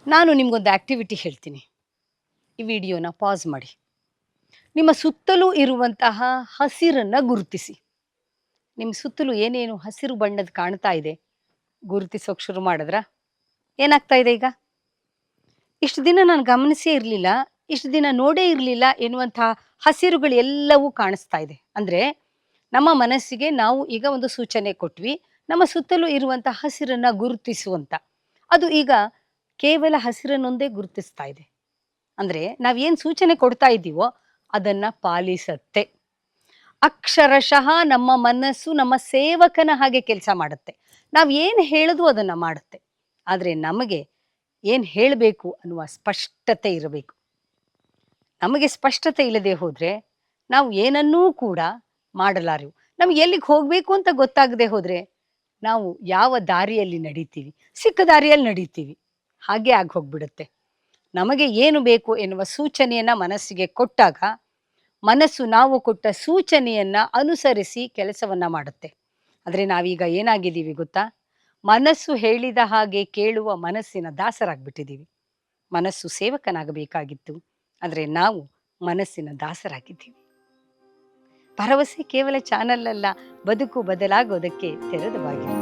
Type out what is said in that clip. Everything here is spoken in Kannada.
ನಾನು ನಿಮ್ಗೊಂದು ಆಕ್ಟಿವಿಟಿ ಹೇಳ್ತೀನಿ. ಈ ವಿಡಿಯೋನ ಪಾಸ್ ಮಾಡಿ. ನಿಮ್ಮ ಸುತ್ತಲೂ ಇರುವಂತಹ ಹಸಿರನ್ನ ಗುರುತಿಸಿ. ನಿಮ್ಮ ಸುತ್ತಲೂ ಏನೇನು ಹಸಿರು ಬಣ್ಣದ ಕಾಣ್ತಾ ಇದೆ, ಗುರುತಿಸೋಕೆ ಶುರು ಮಾಡಿದ್ರಾ? ಏನಾಗ್ತಾ ಇದೆ ಈಗ? ಇಷ್ಟು ದಿನ ನಾನು ಗಮನಿಸೇ ಇರಲಿಲ್ಲ, ಇಷ್ಟು ದಿನ ನೋಡೇ ಇರಲಿಲ್ಲ ಎನ್ನುವಂತಹ ಹಸಿರುಗಳು ಎಲ್ಲವೂ ಕಾಣಿಸ್ತಾ ಇದೆ. ಅಂದ್ರೆ ನಮ್ಮ ಮನಸ್ಸಿಗೆ ನಾವು ಈಗ ಒಂದು ಸೂಚನೆ ಕೊಟ್ವಿ. ನಮ್ಮ ಸುತ್ತಲೂ ಇರುವಂತಹ ಹಸಿರನ್ನ ಗುರುತಿಸು ಅಂತ. ಅದು ಈಗ ಕೇವಲ ಹಸಿರನ್ನೊಂದೇ ಗುರುತಿಸ್ತಾ ಇದೆ. ಅಂದ್ರೆ ನಾವೇನ್ ಸೂಚನೆ ಕೊಡ್ತಾ ಇದ್ದೀವೋ ಅದನ್ನ ಪಾಲಿಸತ್ತೆ. ಅಕ್ಷರಶಃ ನಮ್ಮ ಮನಸ್ಸು ನಮ್ಮ ಸೇವಕನ ಹಾಗೆ ಕೆಲಸ ಮಾಡುತ್ತೆ. ನಾವ್ ಏನ್ ಹೇಳಿದ್ವು ಅದನ್ನ ಮಾಡುತ್ತೆ. ಆದ್ರೆ ನಮಗೆ ಏನ್ ಹೇಳ್ಬೇಕು ಅನ್ನುವ ಸ್ಪಷ್ಟತೆ ಇರಬೇಕು. ನಮಗೆ ಸ್ಪಷ್ಟತೆ ಇಲ್ಲದೆ ಹೋದ್ರೆ ನಾವು ಏನನ್ನೂ ಕೂಡ ಮಾಡಲಾರೆವು. ನಮ್ಗೆ ಎಲ್ಲಿಗೆ ಹೋಗ್ಬೇಕು ಅಂತ ಗೊತ್ತಾಗದೆ ಹೋದ್ರೆ ನಾವು ಯಾವ ದಾರಿಯಲ್ಲಿ ನಡೀತೀವಿ? ಸಿಕ್ಕ ದಾರಿಯಲ್ಲಿ ನಡೀತೀವಿ. ಹಾಗೆ ಆಗಿ ಹೋಗ್ಬಿಡುತ್ತೆ. ನಮಗೆ ಏನು ಬೇಕು ಎನ್ನುವ ಸೂಚನೆಯನ್ನ ಮನಸ್ಸಿಗೆ ಕೊಟ್ಟಾಗ, ಮನಸ್ಸು ನಾವು ಕೊಟ್ಟ ಸೂಚನೆಯನ್ನ ಅನುಸರಿಸಿ ಕೆಲಸವನ್ನ ಮಾಡುತ್ತೆ. ಆದ್ರೆ ನಾವೀಗ ಏನಾಗಿದ್ದೀವಿ ಗೊತ್ತಾ? ಮನಸ್ಸು ಹೇಳಿದ ಹಾಗೆ ಕೇಳುವ ಮನಸ್ಸಿನ ದಾಸರಾಗ್ಬಿಟ್ಟಿದ್ದೀವಿ. ಮನಸ್ಸು ಸೇವಕನಾಗಬೇಕಾಗಿತ್ತು. ಆದ್ರೆ ನಾವು ಮನಸ್ಸಿನ ದಾಸರಾಗಿದ್ದೀವಿ. ಭರವಸೆ ಕೇವಲ ಚಾನಲ್ ಅಲ್ಲ, ಬದುಕು ಬದಲಾಗೋದಕ್ಕೆ ತೆರೆದ ಬಾಗಿಲು.